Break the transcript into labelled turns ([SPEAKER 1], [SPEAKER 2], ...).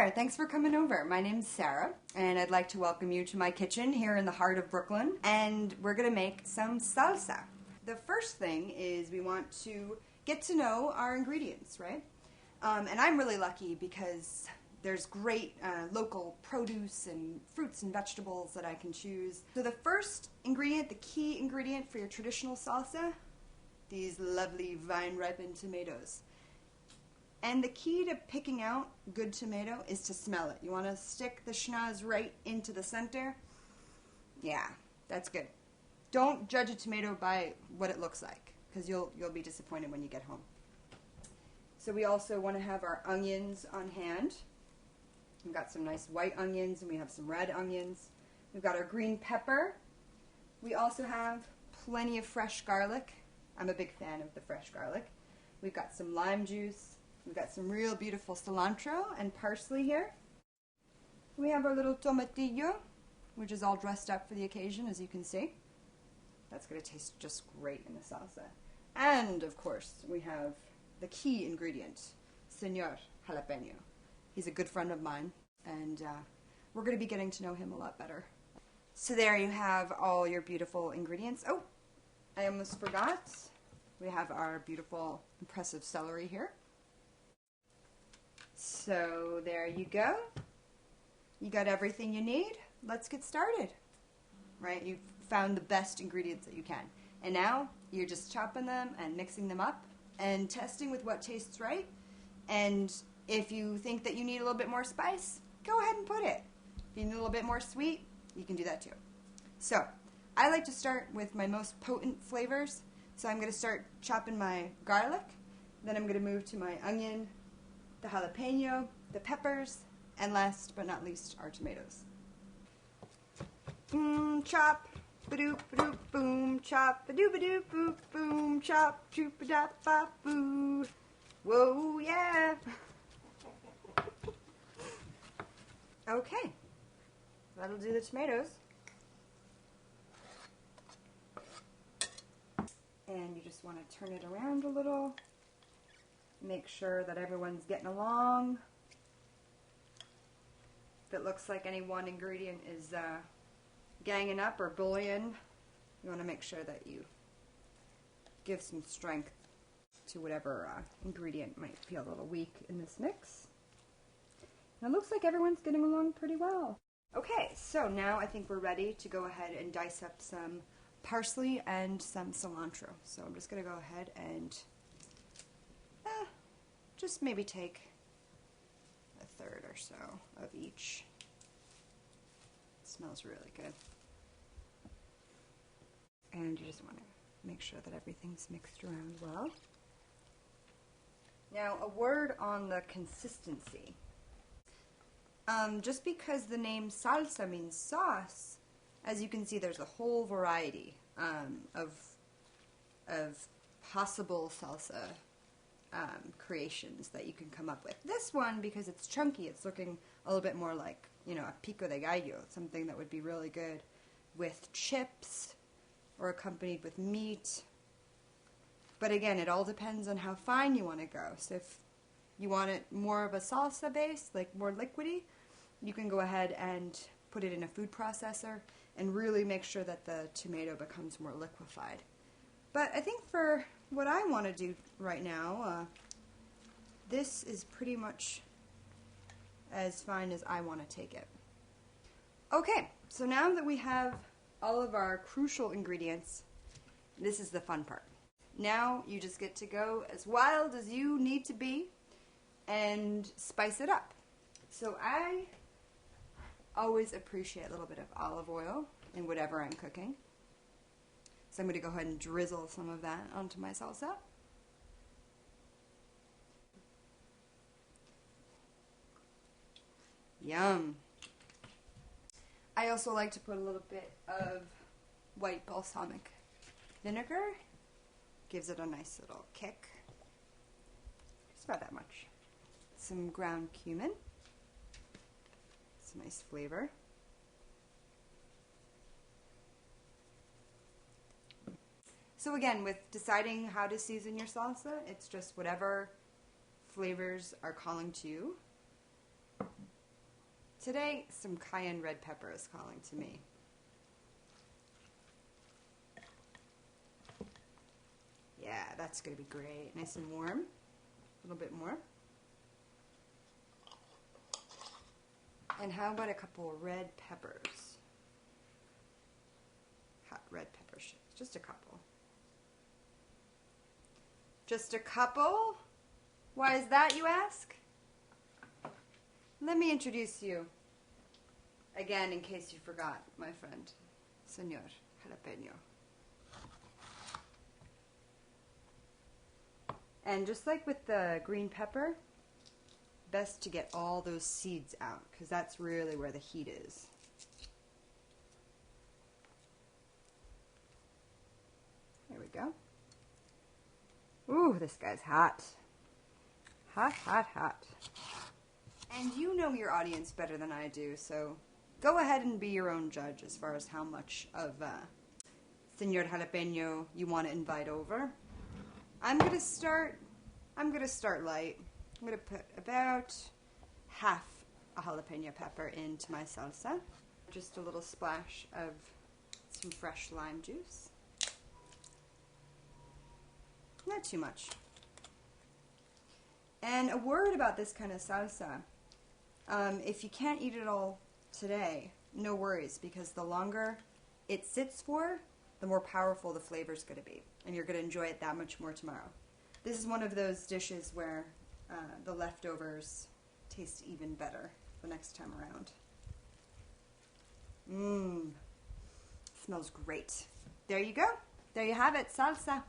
[SPEAKER 1] there, thanks for coming over. My name's Sarah, and I'd like to welcome you to my kitchen here in the heart of Brooklyn, and we're gonna make some salsa. The first thing is we want to get to know our ingredients, right? And I'm really lucky because there's great local produce and fruits and vegetables that I can choose. So the first ingredient, the key ingredient for your traditional salsa, these lovely vine-ripened tomatoes. And the key to picking out good tomato is to smell it. You want to stick the schnoz right into the center. Yeah, that's good. Don't judge a tomato by what it looks like, because you'll be disappointed when you get home. So we also want to have our onions on hand. We've got some nice white onions, and we have some red onions. We've got our green pepper. We also have plenty of fresh garlic. I'm a big fan of the fresh garlic. We've got some lime juice. We've got some real beautiful cilantro and parsley here. We have our little tomatillo, which is all dressed up for the occasion, as you can see. That's going to taste just great in the salsa. And, of course, we have the key ingredient, Señor Jalapeno. He's a good friend of mine, and we're going to be getting to know him a lot better. So there you have all your beautiful ingredients. Oh, I almost forgot. We have our beautiful, impressive celery here. So there you go. You got everything you need. Let's get started. Right? You've found the best ingredients that you can. And now you're just chopping them and mixing them up and testing with what tastes right. And if you think that you need a little bit more spice, go ahead and put it. If you need a little bit more sweet, you can do that too. So I like to start with my most potent flavors. So I'm going to start chopping my garlic. Then I'm going to move to my onion, the jalapeno, the peppers, and last but not least, our tomatoes. Boom, chop, ba-doop, ba-doop, boom, chop, ba-doop, ba-doop, boop, boom, chop, choop, ba-dop, ba, boo. Whoa, yeah. Okay, that'll do the tomatoes. And you just want to turn it around a little. Make sure that everyone's getting along. If it looks like any one ingredient is ganging up or bullying, you want to make sure that you give some strength to whatever ingredient might feel a little weak in this mix. And it looks like everyone's getting along pretty well. Okay, so now I think we're ready to go ahead and dice up some parsley and some cilantro. So I'm just going to go ahead and just maybe take a third or so of each. It smells really good. And you just want to make sure that everything's mixed around well. Now, a word on the consistency. Just because the name salsa means sauce, as you can see, there's a whole variety of possible salsa creations that you can come up with. This one, because it's chunky, it's looking a little bit more like, you know, a pico de gallo, something that would be really good with chips or accompanied with meat. But again, it all depends on how fine you want to go. So if you want it more of a salsa base, like more liquidy, you can go ahead and put it in a food processor and really make sure that the tomato becomes more liquefied. But I think for what I want to do right now, this is pretty much as fine as I want to take it. Okay, so now that we have all of our crucial ingredients, this is the fun part. Now you just get to go as wild as you need to be and spice it up. So I always appreciate a little bit of olive oil in whatever I'm cooking. So I'm going to go ahead and drizzle some of that onto my salsa. Yum. I also like to put a little bit of white balsamic vinegar. Gives it a nice little kick. Just about that much. Some ground cumin. It's a nice flavor. So again, with deciding how to season your salsa, it's just whatever flavors are calling to you. Today, some cayenne red pepper is calling to me. Yeah, that's going to be great. Nice and warm. A little bit more. And how about a couple of red peppers? Hot red pepper shakes. Just a couple. Just a couple? Why is that, you ask? Let me introduce you again in case you forgot, my friend. Señor Jalapeno. And just like with the green pepper, best to get all those seeds out because that's really where the heat is. There we go. Ooh, this guy's hot. Hot, hot, hot. And you know your audience better than I do, so go ahead and be your own judge as far as how much of Señor Jalapeno you want to invite over. I'm gonna start light. I'm gonna put about half a jalapeno pepper into my salsa. Just a little splash of some fresh lime juice. Not too much. And a word about this kind of salsa. If you can't eat it all today, no worries, because the longer it sits for, the more powerful the flavor is going to be, and you're going to enjoy it that much more tomorrow. This is one of those dishes where the leftovers taste even better the next time around. Smells great. There you go. There you have it, salsa.